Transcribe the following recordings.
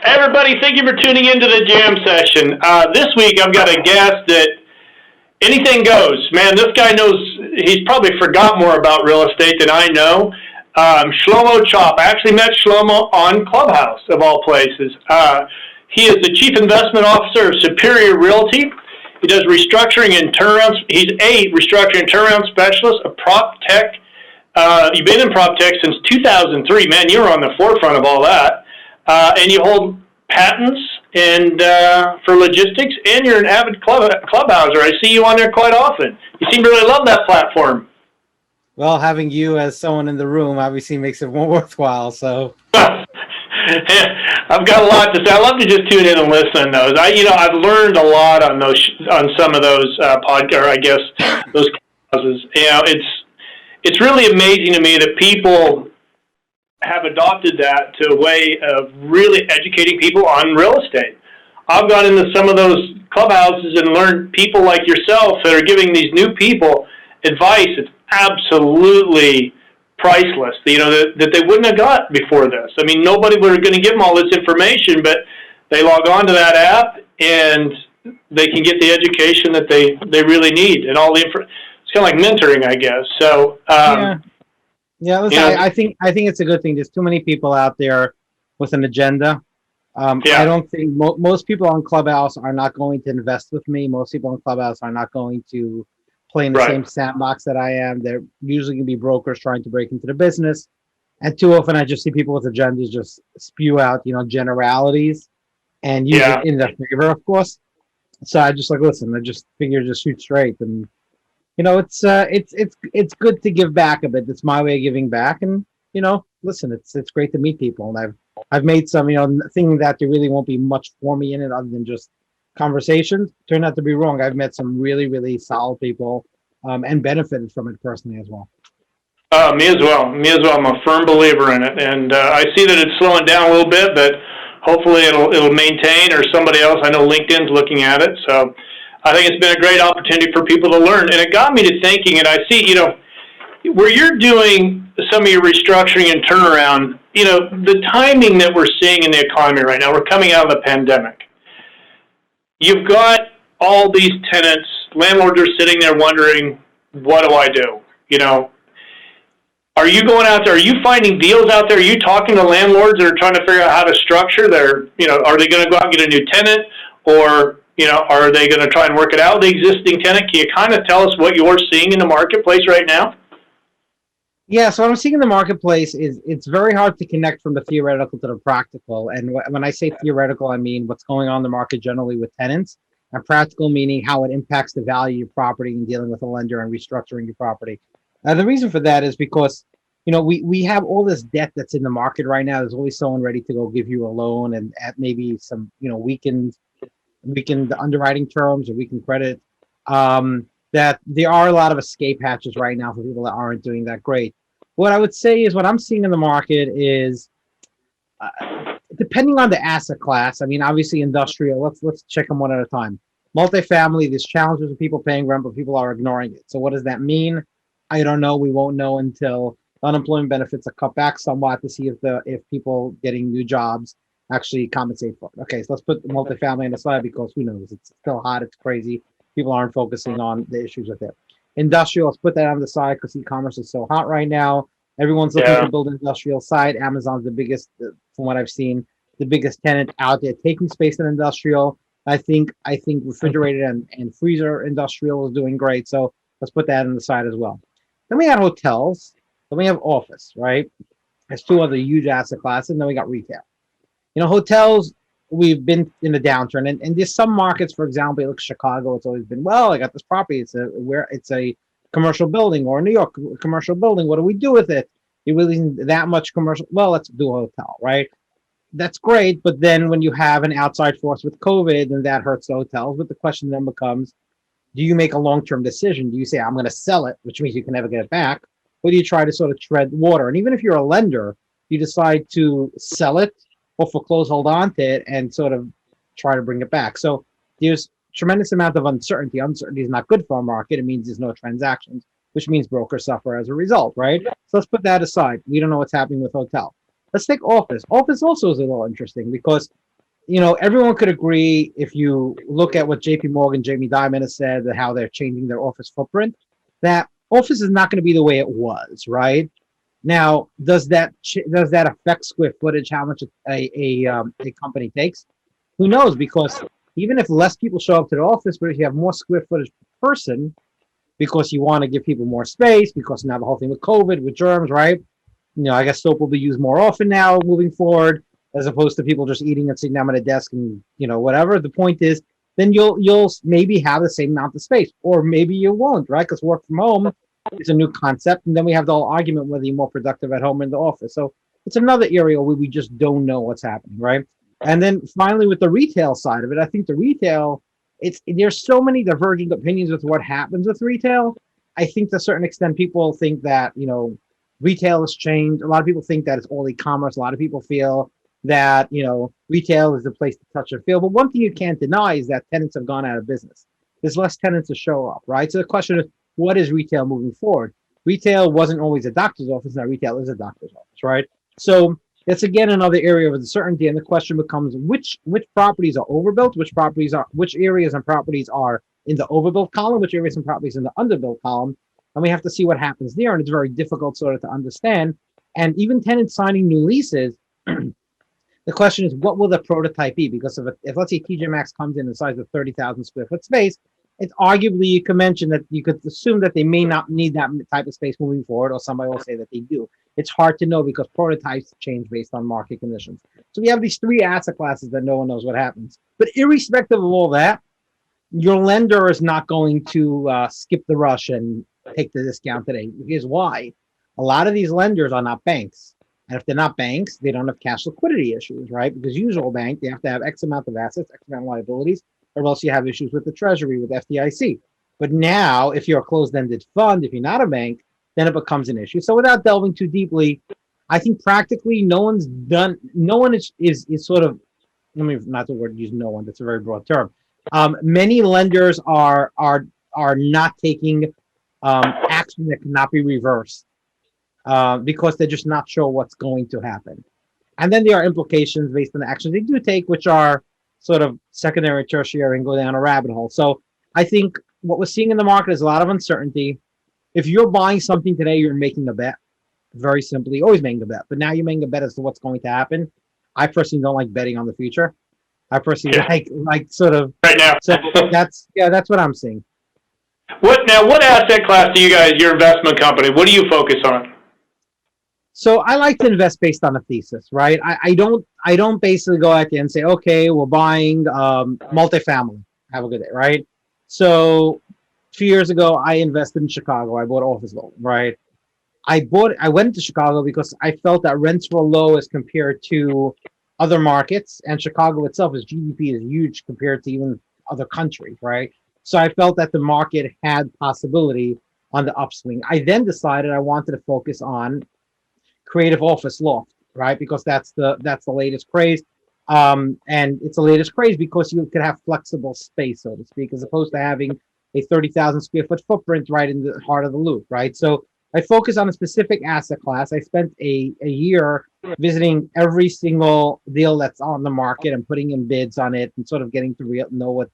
Everybody, thank you for tuning into the jam session. This week, I've got a guest that anything goes. Man, this guy knows, he's probably forgot more about real estate than I know. Shlomo Chopp. I actually met Shlomo on Clubhouse, of all places. He is the Chief Investment Officer of Superior Realty. He does restructuring and turnarounds. He's a restructuring and turnaround specialist, a prop tech. You've been in prop tech since 2003. Man, you were on the forefront of all that. And you hold patents and for logistics, and you're an avid clubhouser. I see you on there quite often. You seem to really love that platform. Well, having you as someone in the room obviously makes it more worthwhile. So I've got a lot to say. I love to just tune in and listen on those. I've learned a lot on some of those podcasts. I guess those clubhouses. It's really amazing to me that people have adopted that to a way of really educating people on real estate. I've gone into some of those clubhouses and learned people like yourself that are giving these new people advice that's absolutely priceless, that they wouldn't have got before this. I mean, nobody was going to give them all this information, but they log on to that app and they can get the education that they really need and all the information. It's kind of like mentoring, I guess. So, yeah. Listen, I think it's a good thing. There's too many people out there with an agenda. I don't think most people on Clubhouse are not going to invest with me. Most people on Clubhouse are not going to play in the same sandbox that I am. They're usually going to be brokers trying to break into the business. And too often I just see people with agendas just spew out, generalities and use it in their favor, of course. So I just listen, I just figure just shoot straight. And, it's good to give back a bit. It's my way of giving back. And, listen, it's great to meet people. And I've made some, thinking that there really won't be much for me in it other than just conversations. Turned out to be wrong. I've met some really, really solid people and benefited from it personally as well. Me as well. I'm a firm believer in it. And I see that it's slowing down a little bit, but hopefully it'll maintain, or somebody else. I know LinkedIn's looking at it. So I think it's been a great opportunity for people to learn. And it got me to thinking, and I see, where you're doing some of your restructuring and turnaround, the timing that we're seeing in the economy right now, we're coming out of the pandemic. You've got all these tenants, landlords are sitting there wondering, what do I do? Are you going out there? Are you finding deals out there? Are you talking to landlords that are trying to figure out how to structure their, are they going to go out and get a new tenant, or, are they going to try and work it out with the existing tenant? Can you kind of tell us what you're seeing in the marketplace right now? Yeah, so what I'm seeing in the marketplace is it's very hard to connect from the theoretical to the practical. And when I say theoretical, I mean what's going on in the market generally with tenants, and practical meaning how it impacts the value of your property and dealing with a lender and restructuring your property. The reason for that is because, we have all this debt that's in the market right now. There's always someone ready to go give you a loan and at maybe some, weakened underwriting terms or weakened credit. That there are a lot of escape hatches right now for people that aren't doing that great. What I would say is what I'm seeing in the market is, depending on the asset class. I mean, obviously industrial. Let's check them one at a time. Multifamily, there's challenges with people paying rent, but people are ignoring it. So what does that mean? I don't know. We won't know until unemployment benefits are cut back somewhat to see if people getting new jobs actually compensate for it. Okay, so let's put the multifamily on the side because who knows? It's still hot. It's crazy. People aren't focusing on the issues with it. Industrial, let's put that on the side because e-commerce is so hot right now. Everyone's looking to build an industrial site. Amazon's the biggest, from what I've seen, the biggest tenant out there taking space in industrial. I think refrigerated and freezer industrial is doing great. So let's put that on the side as well. Then we have hotels. Then we have office, right? There's two other huge asset classes. And then we got retail. Hotels, we've been in a downturn. And there's some markets, for example, look, Chicago, it's always been, well, I got this property. It's a commercial building, or New York, commercial building. What do we do with it? You really need that much commercial? Well, let's do a hotel, right? That's great. But then when you have an outside force with COVID, then that hurts the hotels. But the question then becomes, do you make a long-term decision? Do you say, I'm going to sell it, which means you can never get it back? Or do you try to sort of tread water? And even if you're a lender, you decide to sell it or foreclose, hold on to it, and sort of try to bring it back. So there's tremendous amount of uncertainty. Uncertainty is not good for a market. It means there's no transactions, which means brokers suffer as a result, right? So let's put that aside. We don't know what's happening with hotel. Let's take office. Office also is a little interesting because everyone could agree if you look at what JP Morgan, Jamie Dimon has said, that how they're changing their office footprint, that office is not going to be the way it was, right? Now, does that affect square footage? How much a company takes? Who knows? Because even if less people show up to the office, but if you have more square footage per person, because you want to give people more space, because now the whole thing with COVID, with germs, right? I guess soap will be used more often now moving forward, as opposed to people just eating and sitting down at a desk and whatever. The point is, then you'll maybe have the same amount of space, or maybe you won't, right? Because work from home is a new concept, and then we have the whole argument whether you're more productive at home or in the office. So it's another area where we just don't know what's happening, right? And then finally, with the retail side of it, I think the retail, there's so many divergent opinions with what happens with retail. I think to a certain extent, people think that retail has changed. A lot of people think that it's all e-commerce. A lot of people feel that retail is the place to touch and feel. But one thing you can't deny is that tenants have gone out of business. There's less tenants to show up, right? So the question is, what is retail moving forward? Retail wasn't always a doctor's office. Now retail is a doctor's office, right? So that's again another area of uncertainty, and the question becomes which properties are overbuilt, which areas and properties are in the overbuilt column, which areas and properties in the underbuilt column, and we have to see what happens there. And it's very difficult sort of to understand. And even tenants signing new leases, the question is, what will the prototype be? Because if let's say TJ Maxx comes in the size of 30,000 square foot space, it's arguably you could mention that you could assume that they may not need that type of space moving forward, or somebody will say that they do. It's hard to know because prototypes change based on market conditions. So we have these three asset classes that no one knows what happens. But irrespective of all that, your lender is not going to skip the rush and take the discount today. Here's why. A lot of these lenders are not banks. And if they're not banks, they don't have cash liquidity issues, right? Because usual bank, they have to have X amount of assets, X amount of liabilities, or else you have issues with the Treasury, with FDIC. But now, if you're a closed-ended fund, if you're not a bank, then it becomes an issue. So without delving too deeply, I think practically no one is sort of, let me not the word use no one, that's a very broad term. Many lenders are not taking action that cannot be reversed because they're just not sure what's going to happen. And then there are implications based on the actions they do take, which are sort of secondary, tertiary, and go down a rabbit hole. So I think what we're seeing in the market is a lot of uncertainty. If you're buying something today, you're making a bet. Very simply, always making a bet. But now you're making a bet as to what's going to happen. I personally don't like betting on the future. I personally like sort of right now. So that's what I'm seeing. What asset class do your investment company? What do you focus on? So I like to invest based on a thesis, right? I don't basically go out there and say, okay, we're buying multifamily. Have a good day, right? So 2 years ago, I invested in Chicago. I bought office building, right? I went to Chicago because I felt that rents were low as compared to other markets, and Chicago itself, its GDP is huge compared to even other countries, right? So I felt that the market had possibility on the upswing. I then decided I wanted to focus on creative office loft, right? Because that's the latest craze. And it's the latest craze because you could have flexible space, so to speak, as opposed to having a 30,000 square foot footprint right in the heart of the loop, right? So I focus on a specific asset class. I spent a year visiting every single deal that's on the market and putting in bids on it and sort of getting to know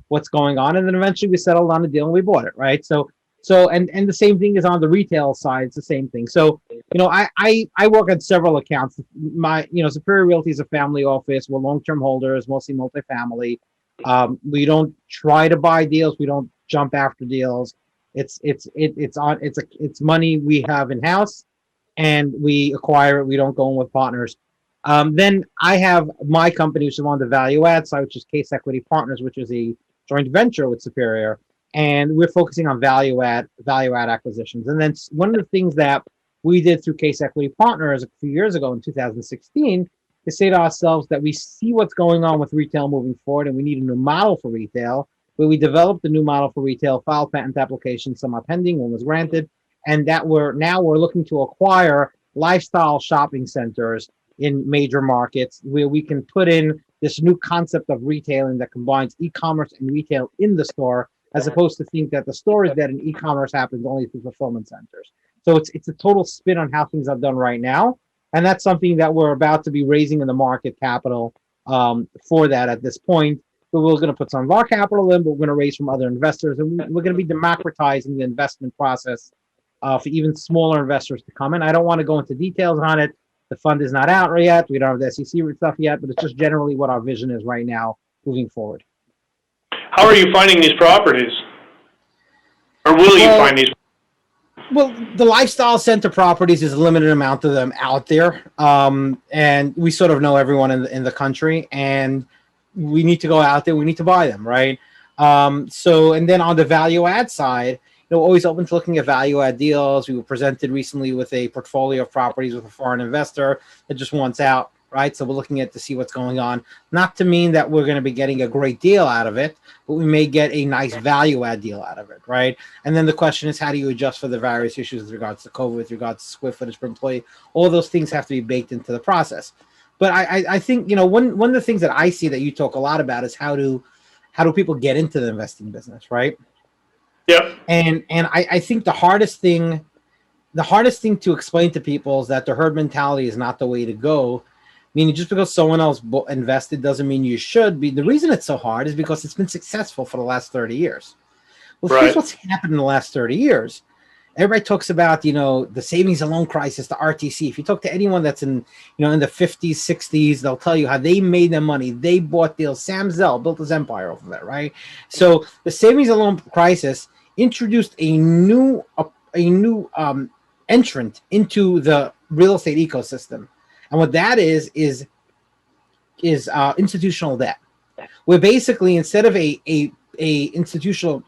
what's going on. And then eventually we settled on a deal and we bought it, right? So and the same thing is on the retail side. It's the same thing. So, I work on several accounts. My, Superior Realty is a family office. We're long-term holders, mostly multifamily. We don't try to buy deals. We don't jump after deals. It's money we have in house, and we acquire it. We don't go in with partners. Then I have my company, which is on the value add side, which is Case Equity Partners, which is a joint venture with Superior, and we're focusing on value add acquisitions. And then one of the things that we did through Case Equity Partners a few years ago in 2016 is say to ourselves that we see what's going on with retail moving forward, and we need a new model for retail. Where we developed a new model for retail, filed patent applications, some are pending, one was granted, and that we're looking to acquire lifestyle shopping centers in major markets where we can put in this new concept of retailing that combines e-commerce and retail in the store, as opposed to think that the store is dead and e-commerce happens only through fulfillment centers. So it's a total spin on how things are done right now, and that's something that we're about to be raising in the market capital for that at this point. But we're going to put some of our capital in, but we're going to raise from other investors, and we're going to be democratizing the investment process for even smaller investors to come in. I don't want to go into details on it. The fund is not out yet. We don't have the SEC stuff yet, but it's just generally what our vision is right now moving forward. How are you finding these properties? Or will you find these? Well, the lifestyle center properties is a limited amount of them out there, and we sort of know everyone in the country, and we need to go out there. We need to buy them, right? So, and then on the value add side, always open to looking at value add deals. We were presented recently with a portfolio of properties with a foreign investor that just wants out, right? So we're looking at to see what's going on. Not to mean that we're going to be getting a great deal out of it, but we may get a nice value add deal out of it, right? And then the question is, how do you adjust for the various issues with regards to COVID, with regards to square footage per employee? All those things have to be baked into the process. But I think, one of the things that I see that you talk a lot about is how do people get into the investing business, right? Yep. And I think the hardest thing to explain to people is that the herd mentality is not the way to go. Meaning, just because someone else invested doesn't mean you should be. The reason it's so hard is because it's been successful for the last 30 years. Well, here's what's happened in the last 30 years. Everybody talks about, the savings and loan crisis, the RTC. If you talk to anyone that's in the 50s, 60s, they'll tell you how they made their money. They bought deals. Sam Zell built his empire off of that, right? So the savings and loan crisis introduced a new entrant into the real estate ecosystem. And what that is institutional debt, where basically instead of a institutional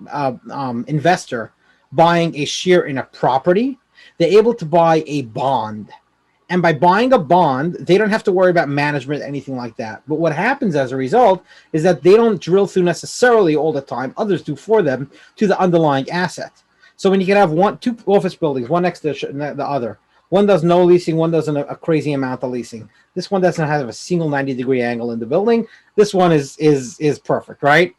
investor buying a share in a property, they're able to buy a bond. And by buying a bond, they don't have to worry about management, anything like that. But what happens as a result is that they don't drill through necessarily all the time, others do for them, to the underlying asset. So when you can have two office buildings, one next to the other, one does no leasing, one does a crazy amount of leasing. This one doesn't have a single 90-degree angle in the building. This one is perfect, right?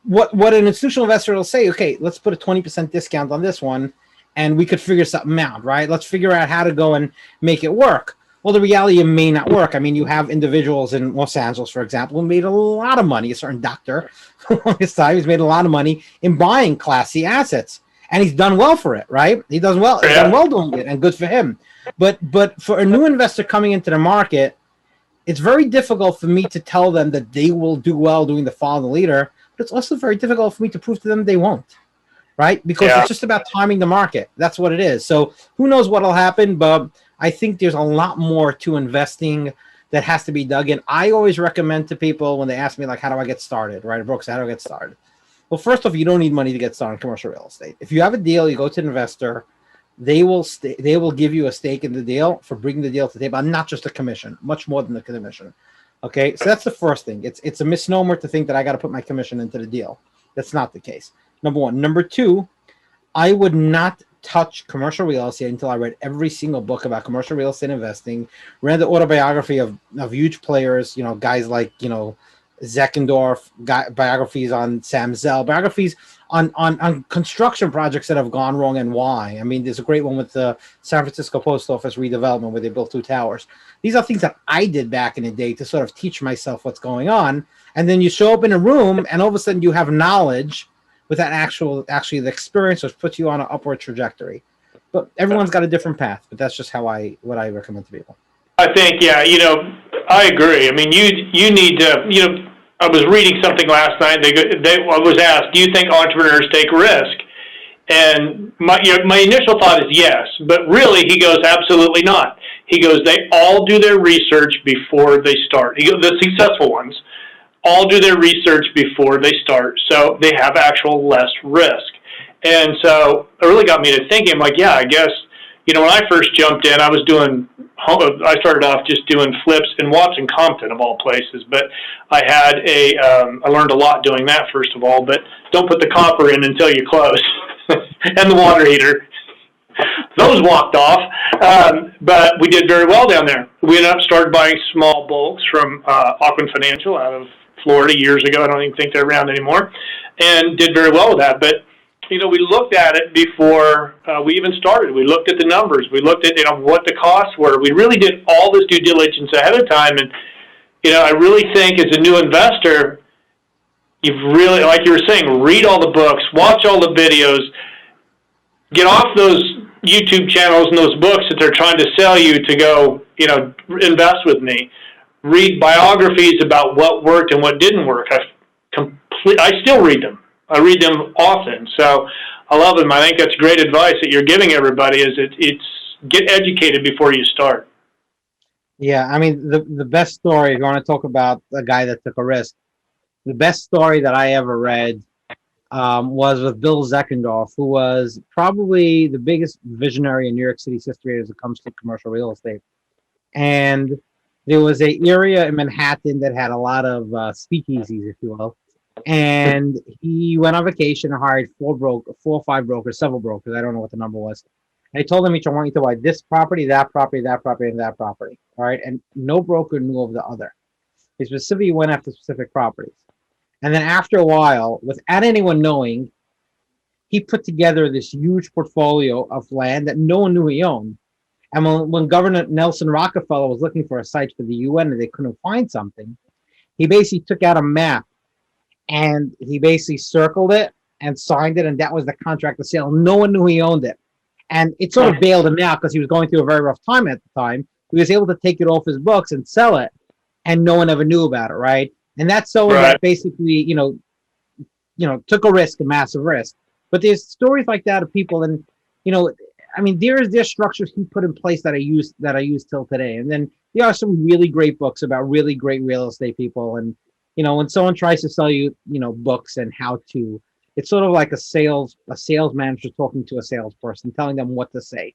What an institutional investor will say, okay, let's put a 20% discount on this one, and we could figure something out, right? Let's figure out how to go and make it work. Well, the reality, it may not work. I mean, you have individuals in Los Angeles, for example, who made a lot of money. A certain doctor, for the longest time, he's made a lot of money in buying Class C assets. And he's done well for it, right? He does well. He's done well doing it, and good for him. But for a new investor coming into the market, it's very difficult for me to tell them that they will do well doing the follow the leader. But it's also very difficult for me to prove to them they won't, right? Because it's just about timing the market. That's what it is. So who knows what will happen? But I think there's a lot more to investing that has to be dug in. I always recommend to people when they ask me, like, how do I get started, right? Brooks, how do I get started? Well, first off, you don't need money to get started in commercial real estate. If you have a deal, you go to an investor, they will give you a stake in the deal for bringing the deal to the table, and not just a commission, much more than the commission. Okay, so that's the first thing. It's a misnomer to think that I got to put my commission into the deal. That's not the case. Number one. Number two, I would not touch commercial real estate until I read every single book about commercial real estate investing, read the autobiography of huge players, guys like, Zeckendorf, biographies on Sam Zell, biographies on construction projects that have gone wrong and why. I mean, there's a great one with the San Francisco Post Office redevelopment where they built 2 towers. These are things that I did back in the day to sort of teach myself what's going on. And then you show up in a room and all of a sudden you have knowledge with that actually the experience, which puts you on an upward trajectory. But everyone's got a different path, but that's just what I recommend to people. I think, I agree. I mean, you need to, I was reading something last night. I was asked, do you think entrepreneurs take risk? And my initial thought is yes, but really, he goes, absolutely not. He goes, they all do their research before they start. He goes, the successful ones all do their research before they start, so they have actual less risk. And so it really got me to thinking, like, yeah, I guess, when I first jumped in, I started off just doing flips in Watson Compton, of all places. But I learned a lot doing that, first of all. But don't put the copper in until you close, and the water heater. Those walked off. But we did very well down there. We started buying small bulks from Auckland Financial out of Florida years ago. I don't even think they're around anymore, and did very well with that. But we looked at it before we even started. We looked at the numbers. We looked at what the costs were. We really did all this due diligence ahead of time. And I really think as a new investor, you've really, like you were saying, read all the books, watch all the videos, get off those YouTube channels and those books that they're trying to sell you to go, invest with me. Read biographies about what worked and what didn't work. I still read them. I read them often. So I love them. I think that's great advice that you're giving everybody is it's get educated before you start. Yeah, I mean the best story, if you want to talk about a guy that took a risk, the best story that I ever read was with Bill Zeckendorf, who was probably the biggest visionary in New York City's history as it comes to commercial real estate. And there was a area in Manhattan that had a lot of speakeasies, if you will. And he went on vacation and hired four or five brokers, several brokers. I don't know what the number was. And he told them each, I want you to buy this property, that property, that property, and that property. All right. And no broker knew of the other. He specifically went after specific properties. And then after a while, without anyone knowing, he put together this huge portfolio of land that no one knew he owned. And when Governor Nelson Rockefeller was looking for a site for the UN and they couldn't find something, he basically took out a map and he basically circled it and signed it, and that was the contract of sale. No one knew he owned it. And it sort of bailed him out because he was going through a very rough time at the time. He was able to take it off his books and sell it, and no one ever knew about it, right? And that's someone that basically, took a risk, a massive risk. But there's stories like that of people, and I mean, there's structures he put in place that I use till today. And then there are some really great books about really great real estate people. And when someone tries to sell you, books and how to, it's sort of like a sales manager talking to a salesperson, telling them what to say.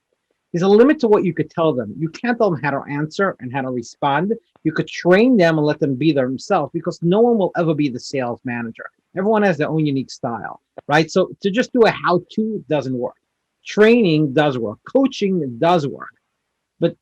There's a limit to what you could tell them. You can't tell them how to answer and how to respond. You could train them and let them be themselves, because no one will ever be the sales manager. Everyone has their own unique style, right? So to just do a how-to doesn't work. Training does work. Coaching does work. But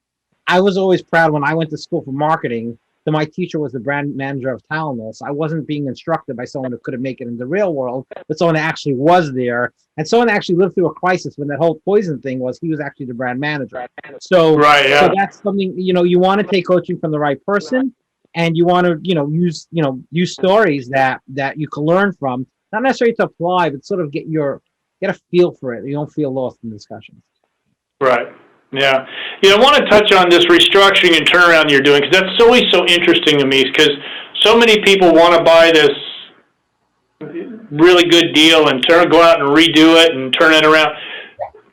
I was always proud when I went to school for marketing that my teacher was the brand manager of Tylenol. So I wasn't being instructed by someone who couldn't make it in the real world, but someone that actually was there. And someone actually lived through a crisis when that whole poison thing was, he was actually the brand manager. So, so that's something, you want to take coaching from the right person, and you want to, use stories that you can learn from, not necessarily to apply, but sort of get a feel for it. You don't feel lost in discussions. Right. Yeah. I want to touch on this restructuring and turnaround you're doing, because that's always so interesting to me, because so many people want to buy this really good deal and go out and redo it and turn it around.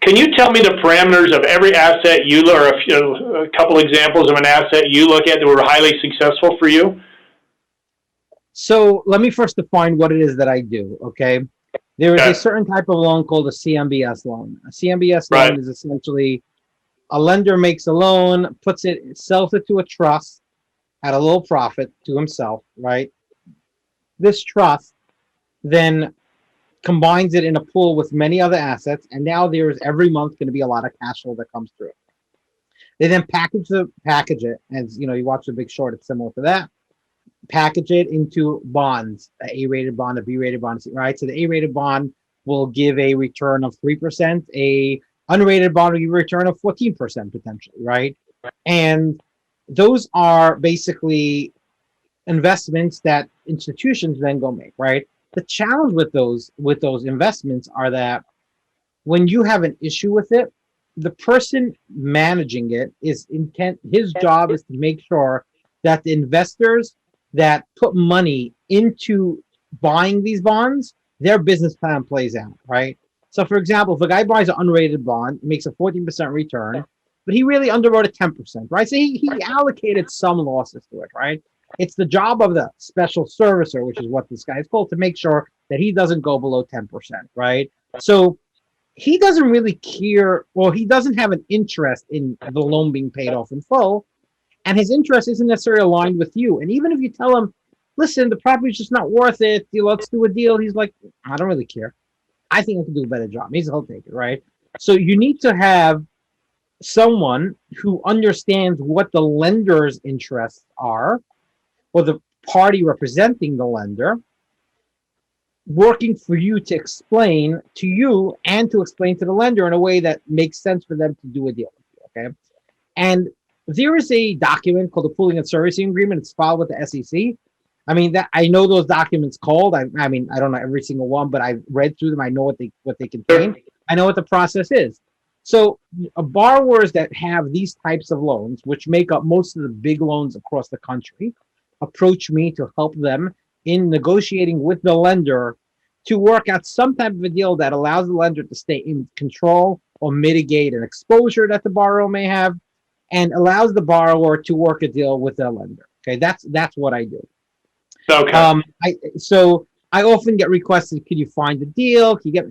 Can you tell me the parameters of every asset you look, or a couple examples of an asset you look at that were highly successful for you? So let me first define what it is that I do, okay? There is a certain type of loan called a CMBS loan. A CMBS loan is essentially a lender makes a loan, sells it to a trust at a low profit to himself, right? This trust then combines it in a pool with many other assets, and now there's every month going to be a lot of cash flow that comes through. They then package it, as you watch The Big Short, it's similar to that. Package it into bonds, an A-rated bond, a B-rated bond, right? So the A-rated bond will give a return of 3%, a unrated bond will give a return of 14% potentially, right? And those are basically investments that institutions then go make, right? The challenge with those investments are that when you have an issue with it, the person managing it his job is to make sure that the investors that put money into buying these bonds, their business plan plays out, right? So, for example, if a guy buys an unrated bond, makes a 14% return, but he really underwrote at 10%, right? So he allocated some losses to it, right? It's the job of the special servicer, which is what this guy is called, to make sure that he doesn't go below 10%, right? So he doesn't really care, well, he doesn't have an interest in the loan being paid off in full, and his interest isn't necessarily aligned with you. And even if you tell him, listen, the property's just not worth it, let's do a deal, he's like, I don't really care. I think I can do a better job. He'll take it, right? So you need to have someone who understands what the lender's interests are, or the party representing the lender, working for you to explain to you and to explain to the lender in a way that makes sense for them to do a deal with you, okay? And There is a document called the pooling and servicing agreement. It's filed with the SEC. I mean that I know those documents called. I mean I don't know every single one, but I've read through them. I know what they contain. I know what the process is. So borrowers that have these types of loans, which make up most of the big loans across the country, approach me to help them in negotiating with the lender to work out some type of a deal that allows the lender to stay in control or mitigate an exposure that the borrower may have, and allows the borrower to work a deal with the lender. Okay, that's what I do. Okay. I often get requested, could you find a deal? Can you get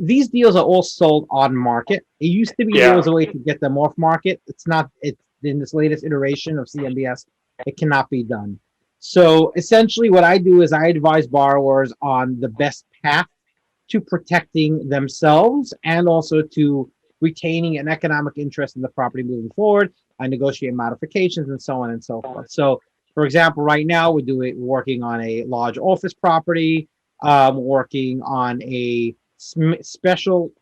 these deals are all sold on market. It used to be there Yeah. was a way to get them off market. It's not. It's in this latest iteration of CMBS. It cannot be done. So essentially, what I do is I advise borrowers on the best path to protecting themselves and also to retaining an economic interest in the property moving forward. I negotiate modifications and so on and so forth. So, for example, right now we're working on a large office property, working on a special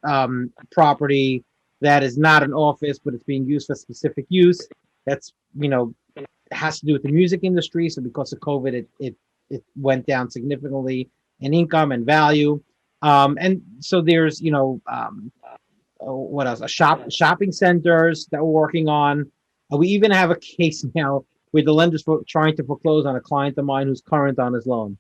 property that is not an office, but it's being used for specific use. That's has to do with the music industry. So because of COVID, it went down significantly in income and value. And so there's what else? Shopping centers that we're working on. We even have a case now where the lender's trying to foreclose on a client of mine who's current on his loan.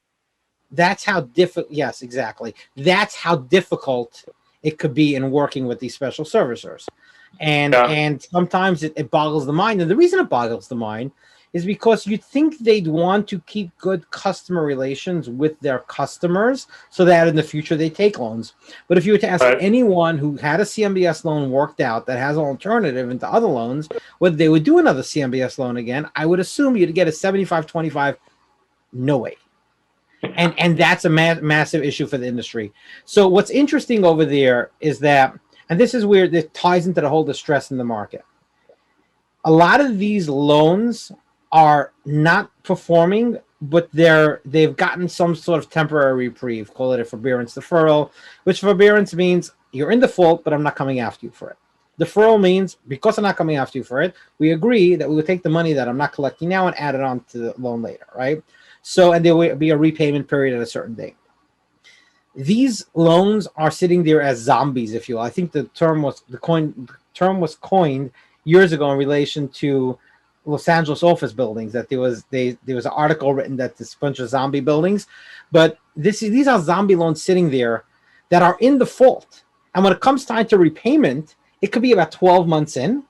That's how difficult. Yes, exactly. That's how difficult it could be in working with these special servicers, Yeah. and sometimes it boggles the mind. And the reason it boggles the mind is because you'd think they'd want to keep good customer relations with their customers so that in the future they take loans. But if you were to ask Right. anyone who had a CMBS loan worked out that has an alternative into other loans, whether they would do another CMBS loan again, I would assume you'd get a 75-25. No way. And that's a massive issue for the industry. So what's interesting over there is that, and this is where this ties into the whole distress in the market. A lot of these loans are not performing, but they've gotten some sort of temporary reprieve. Call it a forbearance deferral, which forbearance means you're in default, but I'm not coming after you for it. Deferral means because I'm not coming after you for it, we agree that we will take the money that I'm not collecting now and add it on to the loan later, right? So, and there will be a repayment period at a certain date. These loans are sitting there as zombies, if you will. I think the term was coined years ago in relation to Los Angeles office buildings. That there was an article written that this bunch of zombie buildings, but these are zombie loans sitting there that are in default. And when it comes time to repayment, it could be about 12 months in.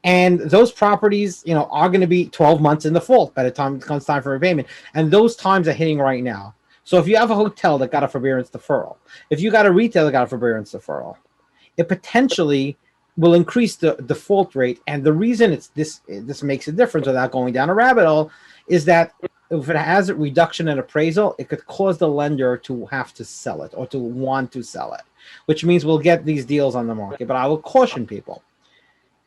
And those properties, are going to be 12 months in default by the time it comes time for repayment. And those times are hitting right now. So if you have a hotel that got a forbearance deferral, if you got a retail that got a forbearance deferral, it potentially will increase the default rate. And the reason this makes a difference without going down a rabbit hole is that if it has a reduction in appraisal, it could cause the lender to have to sell it or to want to sell it, which means we'll get these deals on the market. But I will caution people.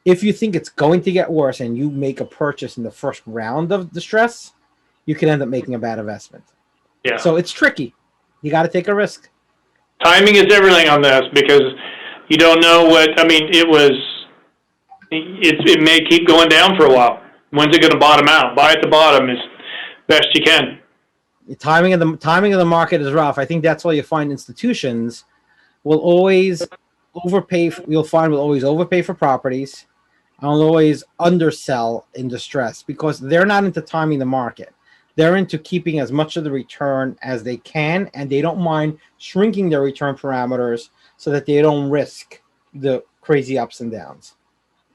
If you think it's going to get worse and you make a purchase in the first round of distress, you can end up making a bad investment. Yeah. So it's tricky. You got to take a risk. Timing is everything on this because you don't know it may keep going down for a while. When's it going to bottom out? Buy at the bottom as best you can. The timing of the market is rough. I think that's why you find institutions will always overpay. You'll find will always overpay for properties and will always undersell in distress because they're not into timing the market. They're into keeping as much of the return as they can, and they don't mind shrinking their return parameters so that they don't risk the crazy ups and downs.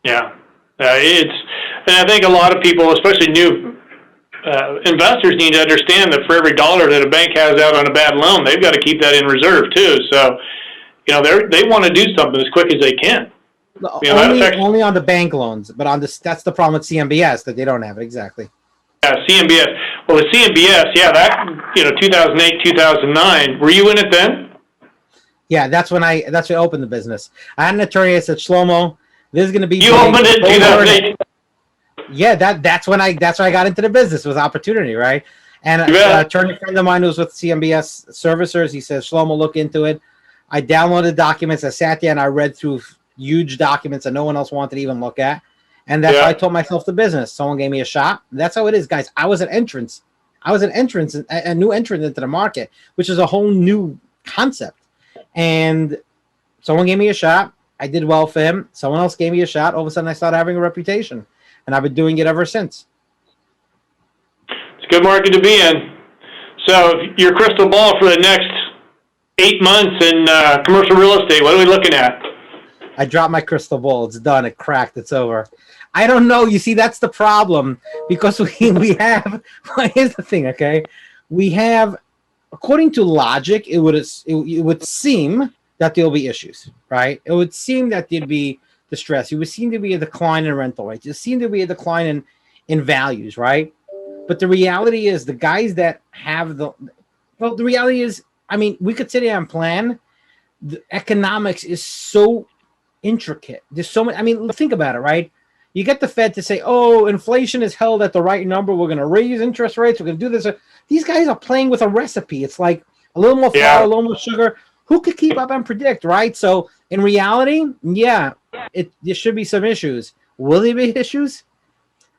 Yeah, and I think a lot of people, especially new investors, need to understand that for every dollar that a bank has out on a bad loan, they've got to keep that in reserve too. So, they want to do something as quick as they can. Only on the bank loans, but that's the problem with CMBS that they don't have it exactly. Yeah, CMBS. Well, the CMBS, yeah, that 2008, 2009. Were you in it then? Yeah, that's when I opened the business. I had an attorney that said, Shlomo, this is going to be. You opened it in 2008. Yeah, that's when I got into the business with opportunity, right? And an attorney friend of mine who was with CMBS servicers, he says, Shlomo, look into it. I downloaded documents. I sat there and I read through huge documents that no one else wanted to even look at. And that's how Yeah. I taught myself the business. Someone gave me a shot. That's how it is, guys. I was an entrance. A new entrant into the market, which is a whole new concept. And someone gave me a shot. I did well for him. Someone else gave me a shot. All of a sudden, I started having a reputation, and I've been doing it ever since. It's a good market to be in. So your crystal ball for the next 8 months in commercial real estate, what are we looking at? I dropped my crystal ball. It's done. It cracked. It's over. I don't know. You see, that's the problem because we have. Here's the thing. Okay, we have, according to logic, it would seem that there'll be issues, right? It would seem that there'd be distress. It would seem to be a decline in rental rates. It seemed to be a decline in values, right? But the reality is, the guys that have the reality is, I mean, we could sit here and plan. The economics is so intricate. There's so many. I mean, think about it, right? You get the Fed to say, "Oh, inflation is held at the right number. We're going to raise interest rates. We're going to do this." These guys are playing with a recipe. It's like a little more flour, a little more sugar. Who could keep up and predict, right? So in reality, yeah, there should be some issues. Will there be issues?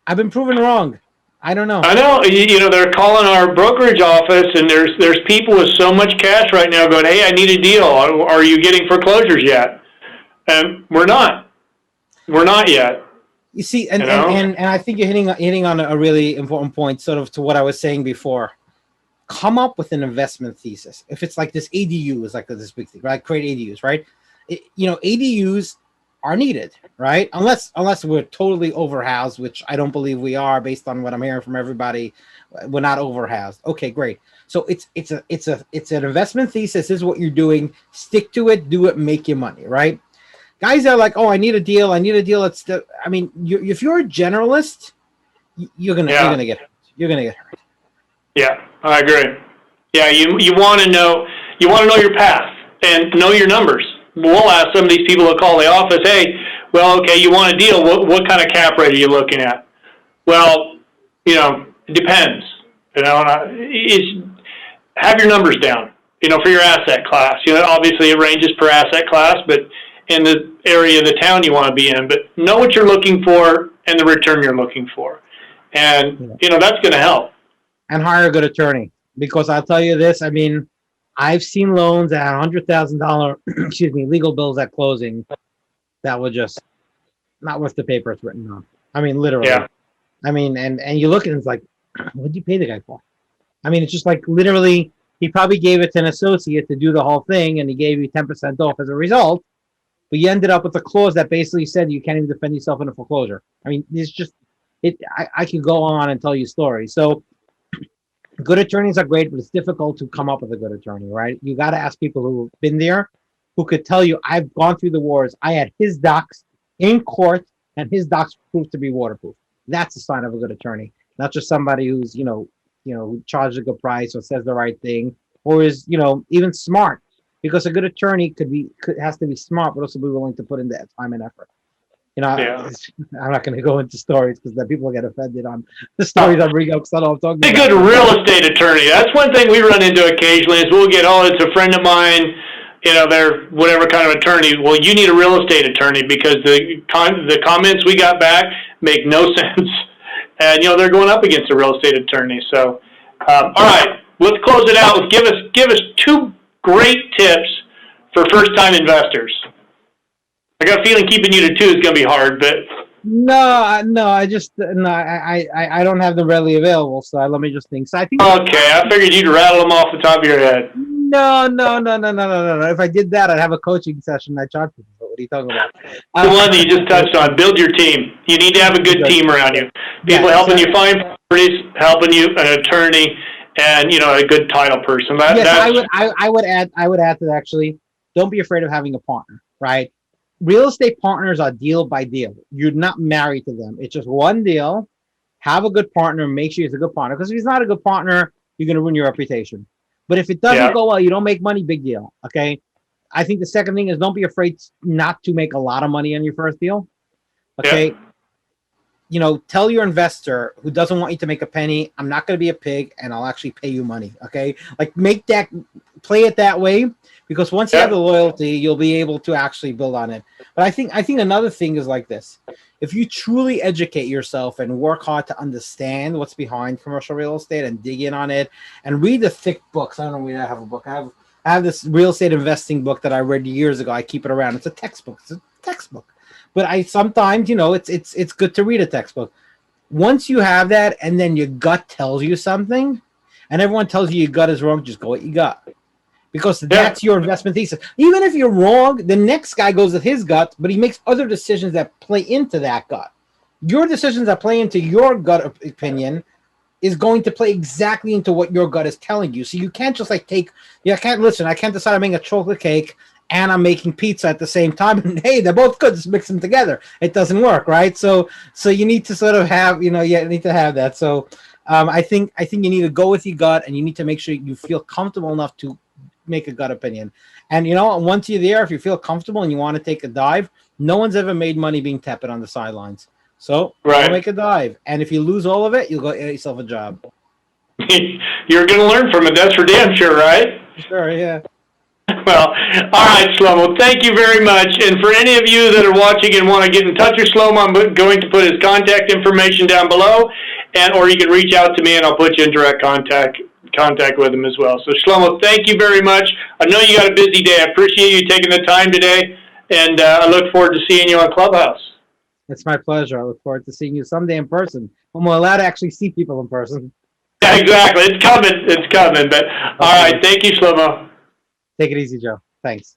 I've been proven wrong. I don't know. I know. You know, they're calling our brokerage office, and there's people with so much cash right now going, "Hey, I need a deal. Are you getting foreclosures yet?" And we're not. We're not yet. You see, and I think you're hitting on a really important point, sort of to what I was saying before. Come up with an investment thesis. If it's like this, ADU is like this big thing, right? Create ADUs, right? ADUs are needed, right? Unless we're totally overhoused, which I don't believe we are, based on what I'm hearing from everybody. We're not overhoused. Okay, great. So it's an investment thesis. This is what you're doing. Stick to it. Do it. Make your money, right? Guys are like, oh, I need a deal. I mean, if you're a generalist, you're gonna get hurt. You're gonna get hurt. Yeah, I agree. Yeah, you want to know your path and know your numbers. We'll ask some of these people that call the office, hey, well, okay, you want a deal. What kind of cap rate are you looking at? Well, it depends. Have your numbers down. For your asset class. Obviously it ranges per asset class, but in the area of the town you want to be in. But know what you're looking for and the return you're looking for, and that's going to help. And hire a good attorney, because I'll tell you this. I mean, I've seen loans at $100,000, excuse me, legal bills at closing that were just not worth the paper it's written on. I mean, literally. Yeah. I mean, and you look at it, it's like, what did you pay the guy for? I mean, it's just like literally, he probably gave it to an associate to do the whole thing, and he gave you 10% off as a result. But you ended up with a clause that basically said you can't even defend yourself in a foreclosure. I mean, it's just it. I can go on and tell you stories. So good attorneys are great, but it's difficult to come up with a good attorney, right? You got to ask people who've been there, who could tell you, I've gone through the wars. I had his docs in court, and his docs proved to be waterproof. That's a sign of a good attorney, not just somebody who's who charges a good price or says the right thing, or is even smart. Because a good attorney has to be smart, but also be willing to put in that time and effort. Yeah. I'm not going to go into stories because then people get offended on the stories I'm bringing up. Because I don't talk about. A good real estate attorney. That's one thing we run into occasionally. Is we'll get, it's a friend of mine. They're whatever kind of attorney. Well, you need a real estate attorney because the comments we got back make no sense, and they're going up against a real estate attorney. So, all right, let's close it out. Give us two great tips for first-time investors. I got a feeling keeping you to two is going to be hard, but no, I don't have them readily available. So let me just think. So I think. Okay, I figured you'd rattle them off the top of your head. No. If I did that, I'd have a coaching session. I charge people. What are you talking about? The one that you just touched on. Build your team. You need to have a good team around you. People helping you find properties, helping you, an attorney, and a good title person. I would add to that, actually. Don't be afraid of having a partner, right? Real estate partners are deal by deal. You're not married to them. It's just one deal. Have a good partner. Make sure he's a good partner. Because if he's not a good partner, you're going to ruin your reputation. But if it doesn't go well, you don't make money, big deal. Okay. I think the second thing is don't be afraid not to make a lot of money on your first deal. Okay. Tell your investor who doesn't want you to make a penny, I'm not going to be a pig and I'll actually pay you money. Okay. Like play it that way, because once you have the loyalty, you'll be able to actually build on it. But I think another thing is like this: if you truly educate yourself and work hard to understand what's behind commercial real estate and dig in on it and read the thick books. I don't know whether I have a book. I have this real estate investing book that I read years ago. I keep it around. It's a textbook. It's a textbook. But I sometimes, it's good to read a textbook. Once you have that, and then your gut tells you something, and everyone tells you your gut is wrong, just go with your gut, because that's your investment thesis. Even if you're wrong, the next guy goes with his gut, but he makes other decisions that play into that gut. Your decisions that play into your gut opinion is going to play exactly into what your gut is telling you. So you can't just like I can't decide I'm making a chocolate cake and I'm making pizza at the same time. And hey, they're both good. Just mix them together. It doesn't work, right? So you need to sort of have, you need to have that. So I think you need to go with your gut, and you need to make sure you feel comfortable enough to make a gut opinion. And once you're there, if you feel comfortable and you want to take a dive, no one's ever made money being tepid on the sidelines. So go make a dive. And if you lose all of it, you'll go get yourself a job. You're going to learn from it. That's for damn sure, right? Sure, yeah. Well, all right, Shlomo, thank you very much. And for any of you that are watching and want to get in touch with Shlomo, I'm going to put his contact information down below, or you can reach out to me and I'll put you in direct contact with him as well. So Shlomo, thank you very much. I know you got a busy day. I appreciate you taking the time today, and I look forward to seeing you on Clubhouse. It's my pleasure. I look forward to seeing you someday in person, when we're allowed to actually see people in person. Yeah, exactly. It's coming. But all right, thank you, Shlomo. Take it easy, Joe. Thanks.